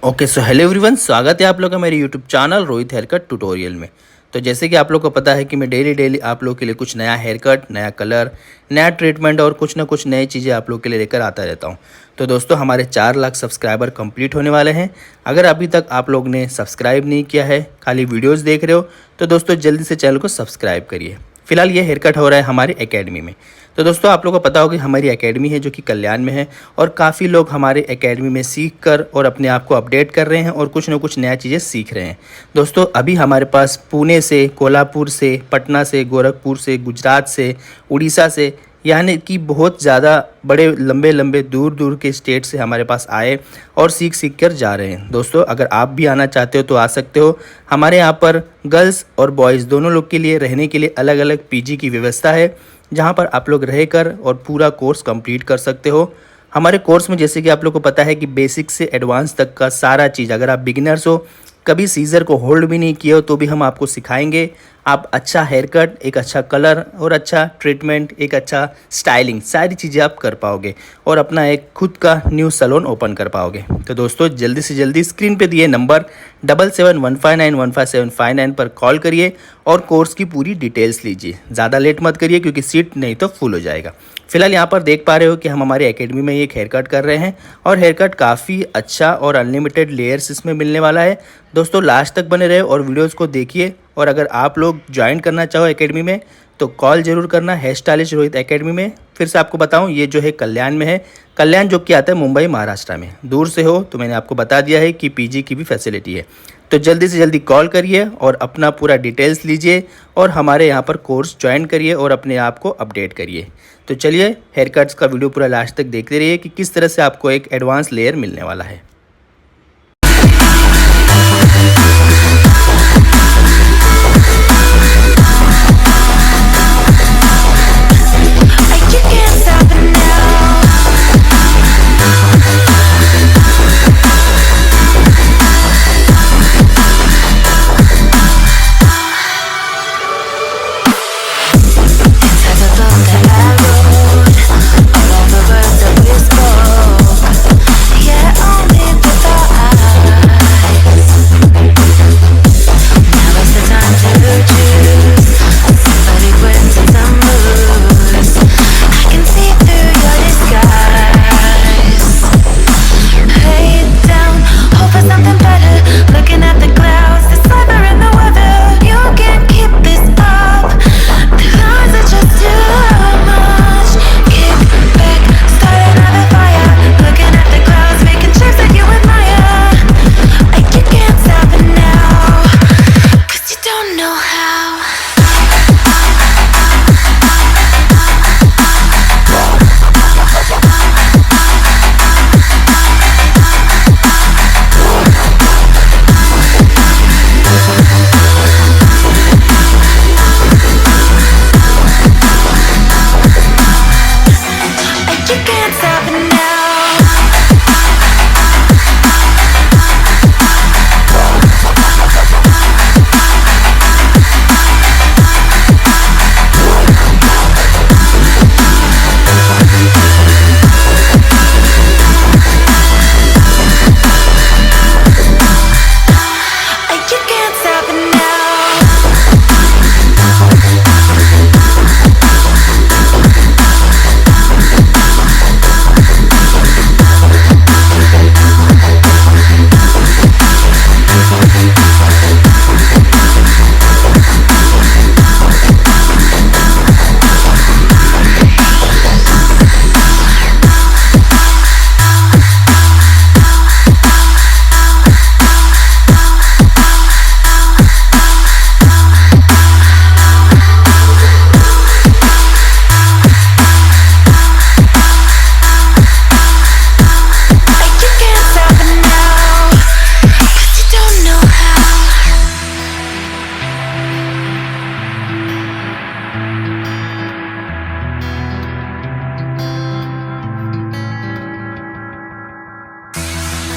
Okay so hello everyone, स्वागत है आप लोग का मेरे YouTube channel Rohit hair cut tutorial में। तो जैसे कि आप लोग को पता है कि मैं डेली आप लोग के लिए कुछ नया हेयर कट, नया कलर, नया ट्रीटमेंट और कुछ ना कुछ नई चीज़ें आप लोग के लिए लेकर आता रहता हूं। तो दोस्तों, हमारे 4 लाख सब्सक्राइबर कंप्लीट होने वाले हैं। अगर अभी तक आप लोग ने सब्सक्राइब नहीं किया है, खाली वीडियोज़ देख रहे हो, तो दोस्तों जल्दी से चैनल को सब्सक्राइब करिए। फिलहाल ये हेयर कट हो रहा है हमारी एकेडमी में। तो दोस्तों, आप लोगों को पता होगा हमारी एकेडमी है जो कि कल्याण में है, और काफ़ी लोग हमारे एकेडमी में सीख कर और अपने आप को अपडेट कर रहे हैं और कुछ ना कुछ नया चीज़ें सीख रहे हैं। दोस्तों, अभी हमारे पास पुणे से, कोल्हापुर से, पटना से, गोरखपुर से, गुजरात से, उड़ीसा से, यानी कि बहुत ज़्यादा बड़े लंबे लंबे दूर दूर के स्टेट से हमारे पास आए और सीख सीख कर जा रहे हैं। दोस्तों, अगर आप भी आना चाहते हो तो आ सकते हो। हमारे यहाँ पर गर्ल्स और बॉयज़ दोनों लोग के लिए रहने के लिए अलग अलग पीजी की व्यवस्था है, जहाँ पर आप लोग रहकर और पूरा कोर्स कंप्लीट कर सकते हो। हमारे कोर्स में जैसे कि आप लोग को पता है कि बेसिक से एडवांस तक का सारा चीज़, अगर आप बिगिनर्स हो, कभी सीज़र को होल्ड भी नहीं किए हो, तो भी हम आपको सिखाएंगे। आप अच्छा हेयर कट, एक अच्छा कलर और अच्छा ट्रीटमेंट, एक अच्छा स्टाइलिंग, सारी चीज़ें आप कर पाओगे और अपना एक खुद का न्यू सैलून ओपन कर पाओगे। तो दोस्तों, जल्दी से जल्दी स्क्रीन पे दिए नंबर 7715915759 पर कॉल करिए और कोर्स की पूरी डिटेल्स लीजिए। ज़्यादा लेट मत करिए, क्योंकि सीट नहीं तो फुल हो जाएगा। फिलहाल यहाँ पर देख पा रहे हो कि हम हमारे एकेडमी में एक हेयर कट कर रहे हैं, और हेयर कट काफ़ी अच्छा और अनलिमिटेड लेयर्स इसमें मिलने वाला है। दोस्तों, लास्ट तक बने रहे और वीडियोज़ को देखिए। और अगर आप लोग ज्वाइन करना चाहो एकेडमी में, तो कॉल ज़रूर करना हेयर स्टाइलिश रोहित एकेडमी में। फिर से आपको बताऊं, ये जो है कल्याण में है। कल्याण जो कि आता है मुंबई, महाराष्ट्र में। दूर से हो तो मैंने आपको बता दिया है कि पीजी की भी फैसिलिटी है। तो जल्दी से जल्दी कॉल करिए और अपना पूरा डिटेल्स लीजिए और हमारे यहाँ पर कोर्स ज्वाइन करिए और अपने आप को अपडेट करिए। तो चलिए, हेयर कट्स का वीडियो पूरा लास्ट तक देखते रहिए कि किस तरह से आपको एक एडवांस लेयर मिलने वाला है।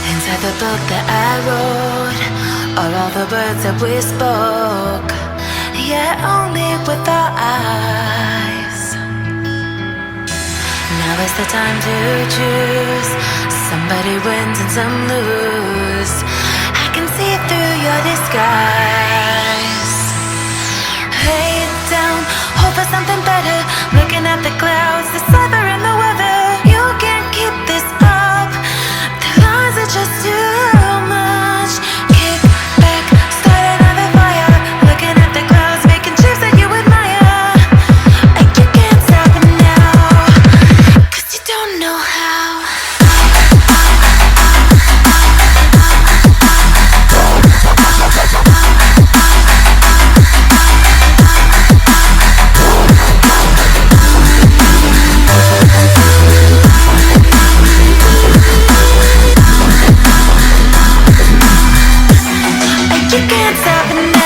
Inside the book that I wrote are all the words that we spoke, yet only with our eyes. Now is the time to choose. Somebody wins and some lose. skies. Lay down, hope for something better. Looking at the clouds, the cyber and the weather. You can't keep this up. The lies are just too much. Kick back, start another fire. Looking at the clouds, making shapes that you admire. And you can't stop it now, 'cause you don't know how. You can't stop it now.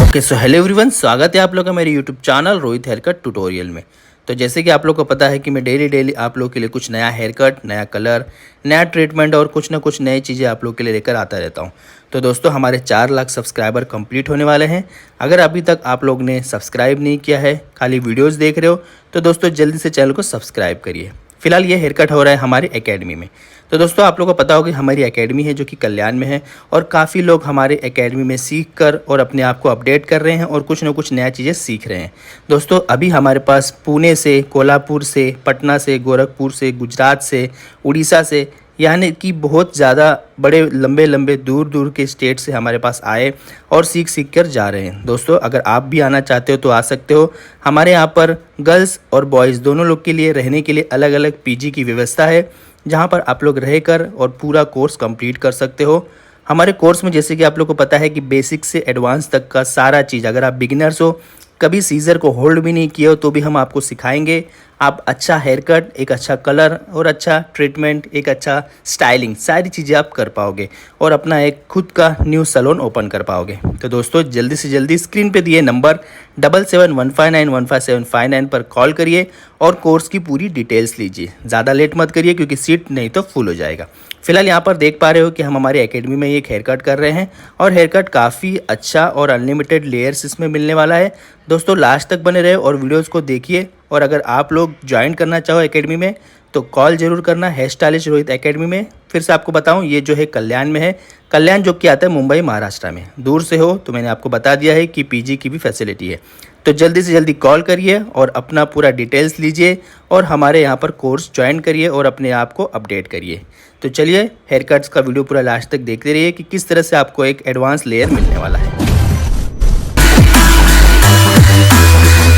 Okay so hello everyone, स्वागत है आप लोग का मेरे YouTube channel Rohit hair cut tutorial में। तो जैसे कि आप लोग को पता है कि मैं डेली आप लोग के लिए कुछ नया हेयर कट, नया कलर, नया ट्रीटमेंट और कुछ ना कुछ नई चीज़ें आप लोग के लिए लेकर आता रहता हूं। तो दोस्तों, हमारे 4 लाख सब्सक्राइबर कंप्लीट होने वाले हैं। अगर अभी तक आप लोग ने सब्सक्राइब नहीं किया है, खाली वीडियोज़ देख रहे हो, तो दोस्तों जल्दी से चैनल को सब्सक्राइब करिए। फिलहाल ये हेयर कट हो रहा है हमारी एकेडमी में। तो दोस्तों, आप लोगों को पता होगा कि हमारी एकेडमी है जो कि कल्याण में है, और काफ़ी लोग हमारे एकेडमी में सीख कर और अपने आप को अपडेट कर रहे हैं और कुछ ना कुछ नया चीज़ें सीख रहे हैं। दोस्तों, अभी हमारे पास पुणे से, कोल्हापुर से, पटना से, गोरखपुर से, गुजरात से, उड़ीसा से, यानी कि बहुत ज़्यादा बड़े लंबे दूर के स्टेट से हमारे पास आए और सीख कर जा रहे हैं। दोस्तों, अगर आप भी आना चाहते हो तो आ सकते हो। हमारे यहाँ पर गर्ल्स और बॉयज़ दोनों लोग के लिए रहने के लिए अलग अलग पीजी की व्यवस्था है, जहाँ पर आप लोग रहकर और पूरा कोर्स कंप्लीट कर सकते हो। हमारे कोर्स में जैसे कि आप लोग को पता है कि बेसिक से एडवांस तक का सारा चीज़, अगर आप बिगिनर्स हो, कभी सीज़र को होल्ड भी नहीं किए हो, तो भी हम आपको सिखाएंगे। आप अच्छा हेयर कट, एक अच्छा कलर और अच्छा ट्रीटमेंट, एक अच्छा स्टाइलिंग, सारी चीज़ें आप कर पाओगे और अपना एक खुद का न्यू सैलून ओपन कर पाओगे। तो दोस्तों, जल्दी से जल्दी स्क्रीन पे दिए नंबर 7715915759 पर कॉल करिए और कोर्स की पूरी डिटेल्स लीजिए। ज़्यादा लेट मत करिए, क्योंकि सीट नहीं तो फुल हो जाएगा। फिलहाल यहाँ पर देख पा रहे हो कि हम हमारे एकेडमी में एक हेयर कट कर रहे हैं, और हेयर कट काफ़ी अच्छा और अनलिमिटेड लेयर्स इसमें मिलने वाला है। दोस्तों, लास्ट तक बने रहे और वीडियोस को देखिए। और अगर आप लोग ज्वाइन करना चाहो एकेडमी में, तो कॉल जरूर करना हेयर स्टाइलिश रोहित एकेडमी में। फिर से आपको बताऊं, ये जो है कल्याण में है। कल्याण जो कि आता है मुंबई, महाराष्ट्र में। दूर से हो तो मैंने आपको बता दिया है कि पीजी की भी फैसिलिटी है। तो जल्दी से जल्दी कॉल करिए और अपना पूरा डिटेल्स लीजिए और हमारे यहाँ पर कोर्स ज्वाइन करिए और अपने आप को अपडेट करिए। तो चलिए, हेयर कट्स का वीडियो पूरा लास्ट तक देखते रहिए कि किस तरह से आपको एक एडवांस लेयर मिलने वाला है।